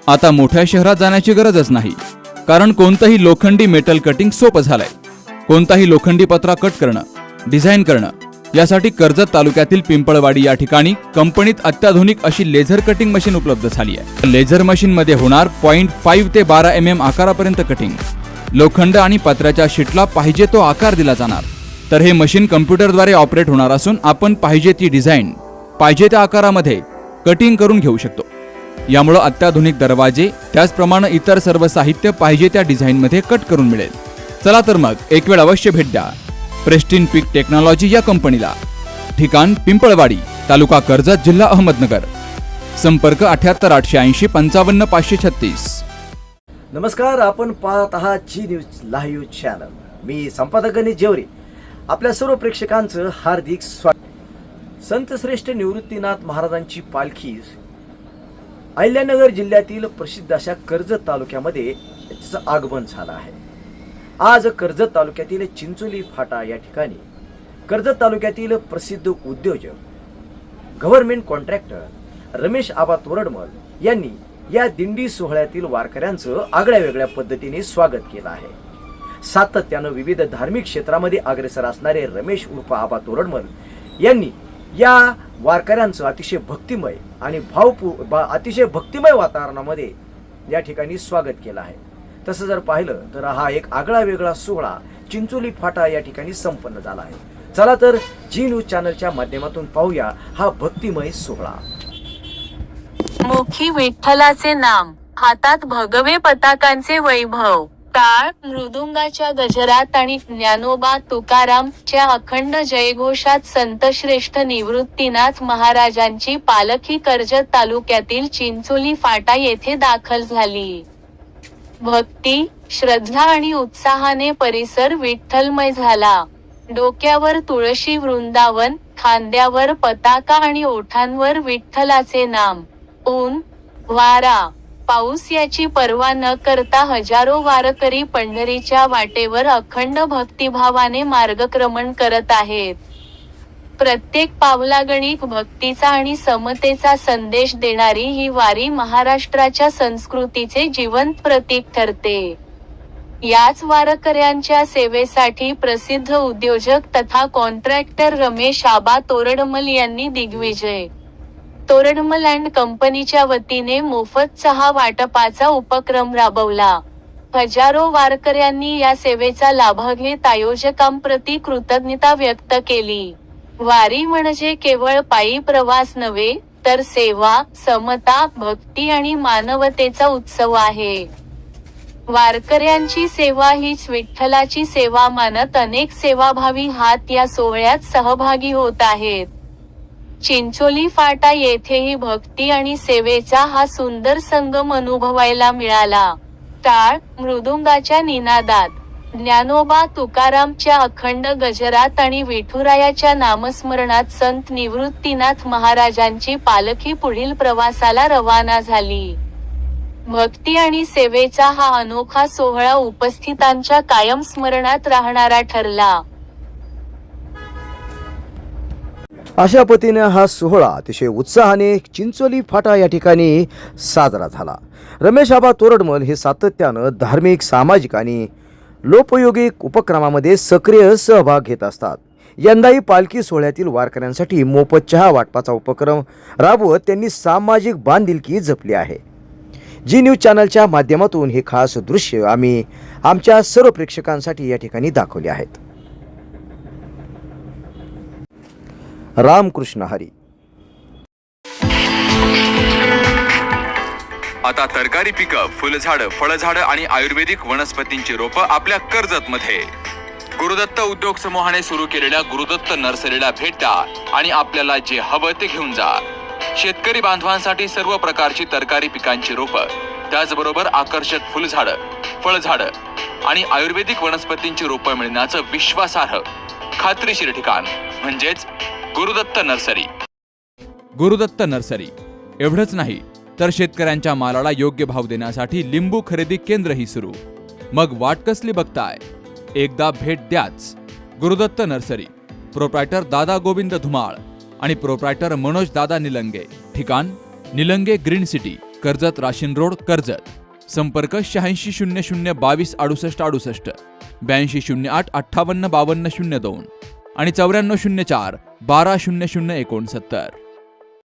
आता मोठ्या शहरात जाण्याची गरजच नाही, कारण कोणतंही लोखंडी मेटल कटिंग सोपं झालंय. कोणताही लोखंडी पत्रा कट करणं, डिझाईन करणं यासाठी कर्जत तालुक्यातील पिंपळवाडी या ठिकाणी कंपनीत अत्याधुनिक अशी लेझर कटिंग मशीन उपलब्ध झाली आहे. लेझर मशीन मध्ये होणार 0.5 ते 12 mm आकारापर्यंत कटिंग. लोखंड आणि पत्र्याच्या शीटला पाहिजे तो आकार दिला जाणार. तर हे मशीन कम्प्युटरद्वारे ऑपरेट होणार असून आपण पाहिजे ती डिझाईन पाहिजे त्या आकारामध्ये कटिंग करून घेऊ शकतो. यामुळे अत्याधुनिक दरवाजे त्याचप्रमाणे इतर सर्व साहित्य पाहिजे त्या डिझाईनमध्ये कट करून मिळेल. चला तर मग एक वेळ अवश्य भेट द्या प्रेस्टिन पीक टेक्नॉलॉजी या कंपनीला. ठिकाण पिंपळवाडी, तालुका कर्जत, जिल्हा अहमदनगर. संपर्क 78 880 55 536. नमस्कार, आपण पाहत आहात जी न्यूज लाईव्ह चॅनल. मी संपादक गणेश जेवरे. आपल्या सर्व प्रेक्षकांचं हार्दिक स्वागत. संतश्रेष्ठ निवृत्तीनाथ महाराजांची पालखी अहिल्यानगर जिल्ह्यातील प्रसिद्ध अशा कर्जत तालुक्यामध्ये त्याचं आगमन झालं आहे. आज कर्जत तालुक्यातील चिंचोली फाटा या ठिकाणी कर्जत तालुक्यातील प्रसिद्ध उद्योजक, गव्हर्नमेंट कॉन्ट्रॅक्टर रमेश आबा तोरडमल यांनी या दिंडी सोहळ्यातील वारकऱ्यांचं आगळ्या वेगळ्या पद्धतीने स्वागत केलं आहे. सातत्यानं विविध धार्मिक क्षेत्रामध्ये अग्रेसर असणारे रमेश उर्फ आबा तोरडमल यांनी या वारकऱ्यांचं अतिशय भक्तिमय आणि अतिशय भक्तिमय वातावरणामध्ये या ठिकाणी स्वागत केलं आहे. तसं जर पाहिलं तर हा एक आगळा वेगळा सोहळा चिंचोली फाटा या ठिकाणी संपन्न झाला आहे. चला तर जी न्यूज चॅनलच्या माध्यमातून पाहूया हा भक्तिमय सोहळा. मुखी विठ्ठलाचे नाम, हातात भगवे पताकांचे वैभव, टाळ मृदुंगाच्या गजरात आणि ज्ञानोबा तुकारामच्या अखंड जयघोषात संतश्रेष्ठ निवृत्तीनाथ महाराजांची पालखी कर्जत तालुक्यातील चिंचोली फाटा येथे दाखल झाली. भक्ती, श्रद्धा आणि उत्साहाने परिसर विठ्ठलमय झाला. डोक्यावर तुळशी वृंदावन, खांद्यावर पताका आणि ओठांवर विठ्ठलाचे नाम. ऊन, वारा, पाऊस याची पर्वा न करता हजारो वारकरी पंढरीच्या वाटेवर अखंड भक्तिभावाने मार्गक्रमण करत आहेत. प्रत्येक पावलागणिक भक्तीचा आणि समतेचा संदेश देणारी ही वारी महाराष्ट्राच्या संस्कृतीचे जिवंत प्रतीक ठरते. याच वारकऱ्यांच्या सेवेसाठी प्रसिद्ध उद्योजक तथा कॉन्ट्रॅक्टर रमेश आबा तोरडमल यांनी दिग्विजय तोरडमल अँड कंपनीच्या वतीने मोफत चहा वाटपाचा उपक्रम राबवला. हजारो वारकऱ्यांनी या सेवेचा लाभ घेत आयोजकांप्रती कृतज्ञता व्यक्त केली. वारी म्हणजे केवळ पायी प्रवास नव्हे, तर सेवा, समता, भक्ती आणि मानवतेचा उत्सव आहे. वारकऱ्यांची सेवा हीच विठ्ठलाची सेवा मानत अनेक सेवाभावी हात या सोहळ्यात सहभागी होत आहेत. चिंचोली फाटा येथेही भक्ती आणि सेवेचा हा सुंदर संगम अनुभवायला मिळाला. टाळ मृदुंगाच्या निनादात, ज्ञानोबा तुकारामच्या अखंड गजरात आणि विठुरायाच्या नामस्मरणात संत निवृत्तीनाथ महाराजांची पालखी पुढील प्रवासाला रवाना झाली. भक्ती आणि सेवेचा हा अनोखा सोहळा उपस्थितांच्या कायम स्मरणात राहणारा ठरला. अशा पद्धतीने हा सोहळा अतिशय उत्साहाने चिंचोली फाटा या ठिकाणी साजरा झाला. रमेश आबा तोरडमल हे सातत्यानं धार्मिक, सामाजिक आणि लोकोपयोगी उपक्रमामध्ये सक्रिय सहभाग घेत असतात. यंदाही पालखी सोहळ्यातील वारकऱ्यांसाठी मोफत चहा वाटपाचा उपक्रम राबवत त्यांनी सामाजिक बांधिलकी जपली आहे. जी न्यूज चॅनलच्या माध्यमातून हे खास दृश्य आम्ही आमच्या सर्व प्रेक्षकांसाठी या ठिकाणी दाखवले आहेत. रामकृष्ण हरी. आता तरकारी पिकं, फुलझाडं, फळझाडं आणि आयुर्वेदिक वनस्पतींची रोपं आपल्या कर्जतमध्ये. गुरुदत्त उद्योग समूहाने सुरू केलेल्या गुरुदत्त नर्सरीला भेट द्या आणि आपल्याला जे हवं ते घेऊन जा. शेतकरी बांधवांसाठी सर्व प्रकारची तरकारी पिकांची रोपं, त्याचबरोबर आकर्षक फुलझाडं, फळझाडं आणि आयुर्वेदिक वनस्पतींची रोपं मिळण्याचं विश्वासार्ह, खात्रीशीर ठिकाण म्हणजेच गुरुदत्त नर्सरी. गुरुदत्त नर्सरी एवढंच नाही तर शेतकऱ्यांच्या मालाला योग्य भाव देण्यासाठी लिंबू खरेदी केंद्रही सुरू. मग वाट कसली बघताय? एकदा भेट द्याच. गुरुदत्त नर्सरी, प्रोप्रायटर दादा गोविंद धुमाळ आणि प्रोप्रायटर मनोज दादा निलंगे. ठिकाण निलंगे ग्रीन सिटी, कर्जत राशीन रोड, कर्जत. संपर्क 8600226868, 8208 585202 आणि 9404 120069.